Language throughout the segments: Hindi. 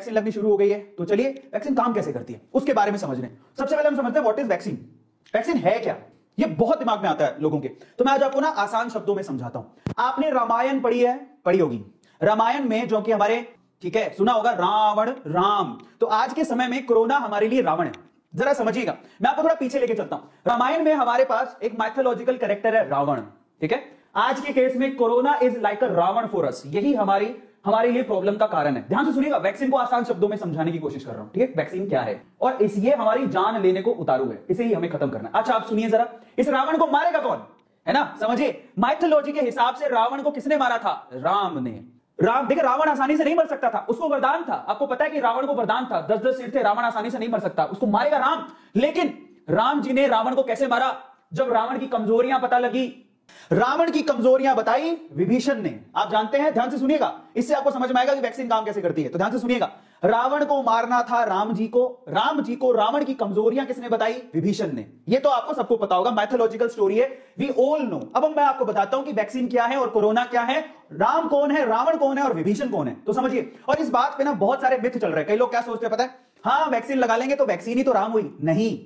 वैक्सीन लगनी शुरू हो गई है, तो चलिए वैक्सीन काम कैसे करती है उसके बारे में समझ रहे हैं। सबसे पहले हम समझते हैं व्हाट इज वैक्सीन। वैक्सीन है क्या, ये बहुत दिमाग में आता है लोगों के, तो मैं आज आपको ना आसान शब्दों में समझाता हूं। आपने रामायण पढ़ी होगी। रामायण में जो कि हमारे, ठीक है, सुना होगा रावण राम, तो आज के समय में कोरोना हमारे लिए रावण है। जरा समझिएगा, मैं आपको थोड़ा पीछे लेके चलता हूं। रामायण में हमारे पास एक माइथोलॉजिकल कैरेक्टर है रावण, ठीक है। आज के केस में corona is like a Ravan for us, यही हमारे लिए प्रॉब्लम का कारण है। ध्यान से सुनिएगा, वैक्सीन को आसान शब्दों में समझाने की कोशिश कर रहा हूं, ठीक है। वैक्सीन क्या है और ये हमारी जान लेने को उतारू है, इसे ही हमें खत्म करना है। अच्छा आप सुनिए जरा, इस रावण को मारेगा कौन, है ना, समझिए। माइथोलॉजी के हिसाब से रावण को किसने मारा था, राम ने। देखिए रावण आसानी से नहीं मर सकता था, उसको वरदान था। आपको पता है कि रावण को वरदान था, 10-10 सिर थे, रावण आसानी से नहीं मर सकता, उसको मारेगा राम। लेकिन राम जी ने रावण को कैसे मारा, जब रावण की कमजोरियां पता लगी, रावण की कमजोरियां बताई विभीषण ने। आप जानते हैं, ध्यान से सुनिएगा, इससे आपको समझ में आएगा कि वैक्सीन काम कैसे करती है। तो ध्यान से सुनिएगा, रावण को मारना था राम जी को रावण की कमजोरियां किसने बताई, विभीषण ने। ये तो आपको सबको पता होगा, मैथोलॉजिकल स्टोरी है, वी ऑल नो। अब मैं आपको बताता हूं कि वैक्सीन क्या है और कोरोना क्या है, राम कौन है, रावण कौन है और विभीषण कौन है, तो समझिए। और इस बात पे ना बहुत सारे मिथ चल रहे हैं। कई लोग क्या सोचते हैं पता है, हाँ वैक्सीन लगा लेंगे तो वैक्सीन ही तो राम हुई। नहीं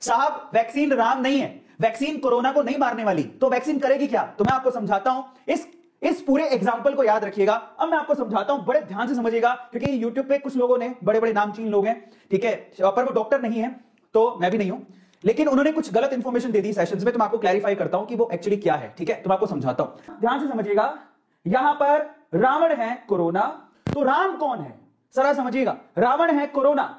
साहब, वैक्सीन राम नहीं है, वैक्सीन कोरोना को नहीं मारने वाली। तो वैक्सीन करेगी क्या, तो मैं आपको समझाता हूं। इस पूरे एग्जांपल को याद रखिएगा। अब मैं आपको समझाता हूं, बड़े ध्यान से समझिएगा, क्योंकि यूट्यूब पे कुछ लोगों ने, बड़े बड़े नामचीन लोग हैं, ठीक है, पर वो डॉक्टर नहीं है, तो मैं भी नहीं हूं, लेकिन उन्होंने कुछ गलत इंफॉर्मेशन दे दी सेशंस में, तो मैं आपको क्लैरिफाई करता हूं कि वो एक्चुअली क्या है, ठीक है। तो मैं आपको समझाता हूं, ध्यान से समझिएगा। यहां पर रावण है कोरोना, तो राम कौन है, जरा समझिएगा। रावण है कोरोना,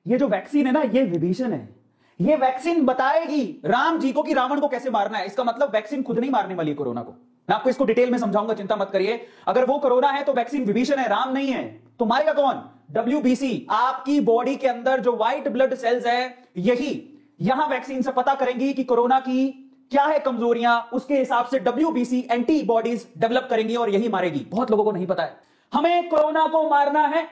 ये जो वैक्सीन है ना, ये विभीषण है। ये वैक्सीन बताएगी राम जी को कि रावण को कैसे मारना है। इसका मतलब वैक्सीन खुद नहीं मारने वाली है कोरोना को। मैं आपको इसको डिटेल में समझाऊंगा, चिंता मत करिए। अगर वो कोरोना है तो वैक्सीन विभीषण है, राम नहीं है। तो मारेगा कौन, WBC। आपकी बॉडी के अंदर जो व्हाइट ब्लड सेल्स है, यही यहां वैक्सीन से पता करेंगी कि कोरोना की क्या है कमजोरियां, उसके हिसाब से WBC एंटीबॉडीज डेवलप करेंगी और यही मारेगी। बहुत लोगों को नहीं पता है, हमें कोरोना को मारना है।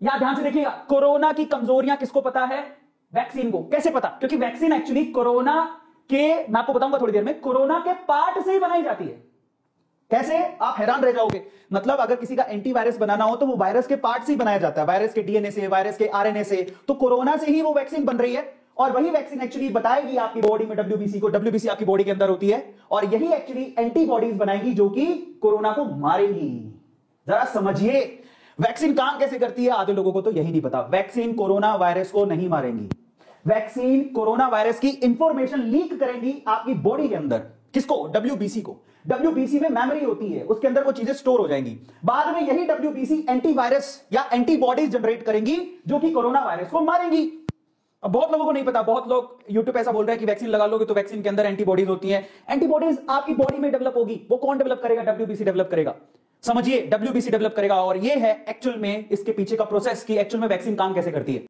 या ध्यान से देखिएगा, कोरोना की कमजोरियां किसको पता है, वैक्सीन को। कैसे पता, क्योंकि वैक्सीन एक्चुअली कोरोना के, मैं आपको बताऊंगा थोड़ी देर में, कोरोना के पार्ट से ही बनाई जाती है। कैसे, आप हैरान रह जाओगे। मतलब अगर किसी का एंटीवायरस बनाना हो तो वो वायरस के पार्ट से ही बनाया जाता है, वायरस के DNA से, वायरस के RNA से। तो कोरोना से ही वो वैक्सीन बन रही है, और वही वैक्सीन एक्चुअली बताएगी आपकी बॉडी में WBC को। WBC आपकी बॉडी के अंदर होती है, और यही एक्चुअली एंटीबॉडीज बनाएगी जो कि कोरोना को मारेगी। जरा समझिए वैक्सीन काम कैसे करती है। आधे लोगों को तो यही नहीं पता, वैक्सीन कोरोना वायरस को नहीं मारेंगी। वैक्सीन कोरोना वायरस की इंफॉर्मेशन लीक करेंगी आपकी बॉडी के अंदर। किसको, WBC को। WBC में मेमोरी होती है, उसके अंदर वो चीजें स्टोर हो जाएंगी। बाद में यही WBC एंटीवायरस या एंटीबॉडीज जनरेट करेंगी जो कि कोरोना वायरस को मारेंगी। अब बहुत लोगों को नहीं पता, बहुत लोग यूट्यूब पे ऐसा बोल रहे हैं कि वैक्सीन लगा लोगे तो वैक्सीन के अंदर एंटीबॉडीज होती हैं। एंटीबॉडीज आपकी बॉडी में डेवलप होगी, वो कौन डेवलप करेगा, WBC डेवलप करेगा। समझिए, WBC डेवलप करेगा, और ये है एक्चुअल में इसके पीछे का प्रोसेस कि एक्चुअल में वैक्सीन काम कैसे करती है।